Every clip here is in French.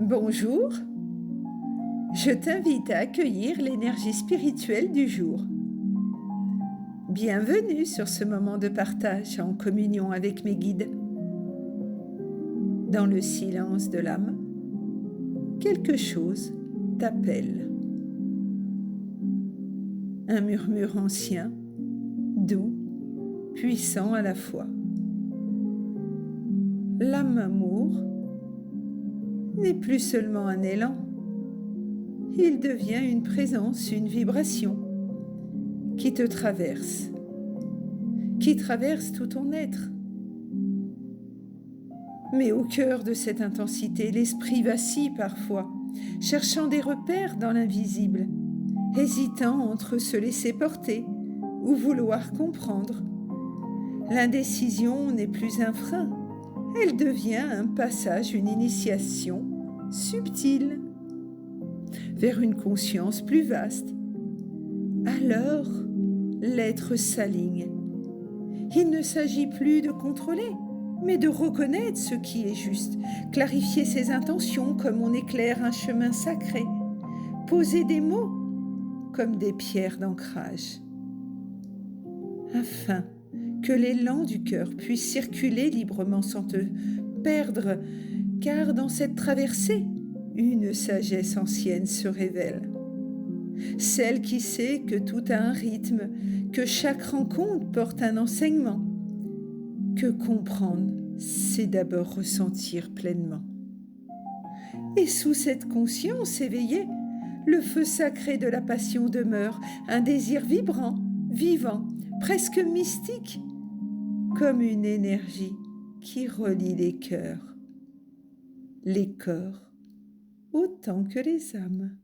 Bonjour, je t'invite à accueillir l'énergie spirituelle du jour. Bienvenue sur ce moment de partage en communion avec mes guides. Dans le silence de l'âme, quelque chose t'appelle. Un murmure ancien, doux, puissant à la fois. L'âme amour n'est plus seulement un élan, il devient une présence, une vibration qui te traverse, qui traverse tout ton être. Mais au cœur de cette intensité, l'esprit vacille parfois, cherchant des repères dans l'invisible, hésitant entre se laisser porter ou vouloir comprendre. L'indécision n'est plus un frein, elle devient un passage, une initiation subtile vers une conscience plus vaste. Alors, l'être s'aligne. Il ne s'agit plus de contrôler, mais de reconnaître ce qui est juste, clarifier ses intentions comme on éclaire un chemin sacré, poser des mots comme des pierres d'ancrage, afin que l'élan du cœur puisse circuler librement sans te perdre, car dans cette traversée, une sagesse ancienne se révèle. Celle qui sait que tout a un rythme, que chaque rencontre porte un enseignement, que comprendre, c'est d'abord ressentir pleinement. Et sous cette conscience éveillée, le feu sacré de la passion demeure, un désir vibrant, vivant, presque mystique, comme une énergie qui relie les cœurs, les corps, autant que les âmes.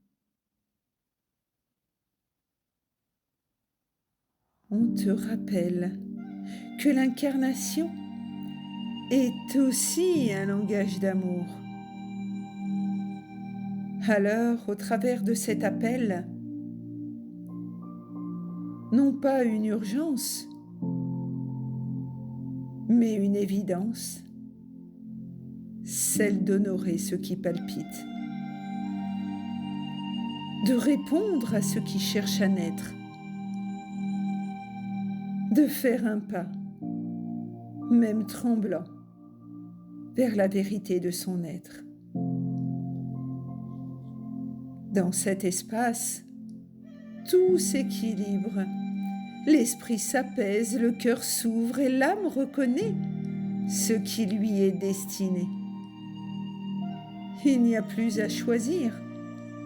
On te rappelle que l'incarnation est aussi un langage d'amour. Alors, au travers de cet appel, non pas une urgence, mais une évidence, celle d'honorer ce qui palpite, de répondre à ce qui cherche à naître, de faire un pas, même tremblant, vers la vérité de son être. Dans cet espace, tout s'équilibre, l'esprit s'apaise, le cœur s'ouvre et l'âme reconnaît ce qui lui est destiné. Il n'y a plus à choisir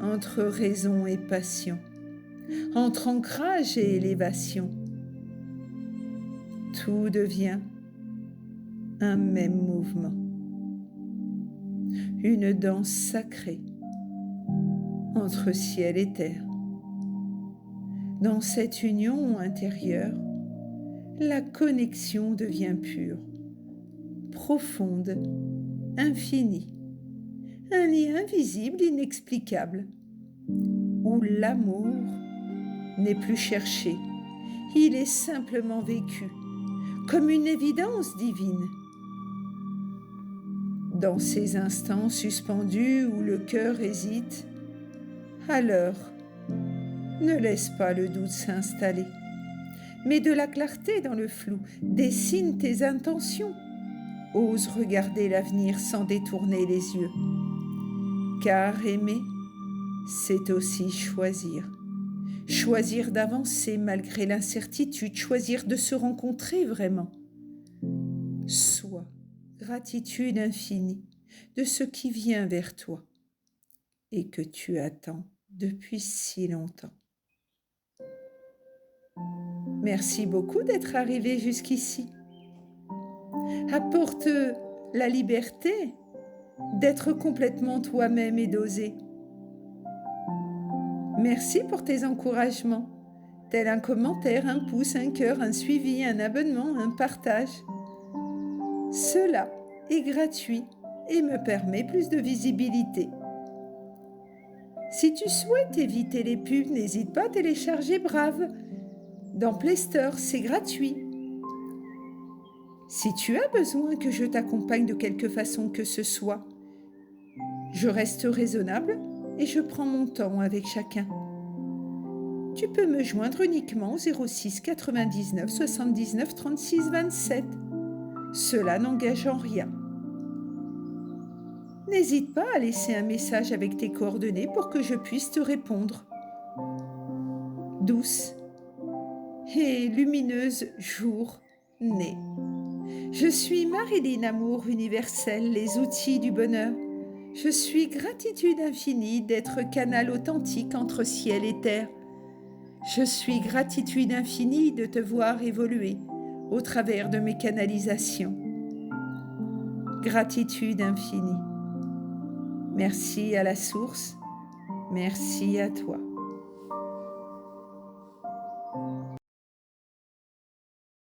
entre raison et passion, entre ancrage et élévation. Tout devient un même mouvement, une danse sacrée entre ciel et terre. Dans cette union intérieure, la connexion devient pure, profonde, infinie, un lien invisible, inexplicable, où l'amour n'est plus cherché, il est simplement vécu, comme une évidence divine. Dans ces instants suspendus où le cœur hésite, alors, ne laisse pas le doute s'installer. Mets de la clarté dans le flou, dessine tes intentions. Ose regarder l'avenir sans détourner les yeux. Car aimer, c'est aussi choisir. Choisir d'avancer malgré l'incertitude, choisir de se rencontrer vraiment. Sois gratitude infinie de ce qui vient vers toi et que tu attends depuis si longtemps. Merci beaucoup d'être arrivé jusqu'ici. Apporte la liberté d'être complètement toi-même et d'oser. Merci pour tes encouragements, tel un commentaire, un pouce, un cœur, un suivi, un abonnement, un partage. Cela est gratuit et me permet plus de visibilité. Si tu souhaites éviter les pubs, n'hésite pas à télécharger Brave. Dans Play Store, c'est gratuit. Si tu as besoin que je t'accompagne de quelque façon que ce soit, Je reste raisonnable et je prends mon temps avec chacun. Tu peux me joindre uniquement au 06 99 79 36 27. Cela n'engage en rien. N'hésite pas à laisser un message avec tes coordonnées pour que je puisse te répondre. Douce et lumineuse journée. Je suis Marilyn Amour universel, les outils du bonheur. Je suis gratitude infinie d'être canal authentique entre ciel et terre. Je suis gratitude infinie de te voir évoluer au travers de mes canalisations. Gratitude infinie. Merci à la source, merci à toi.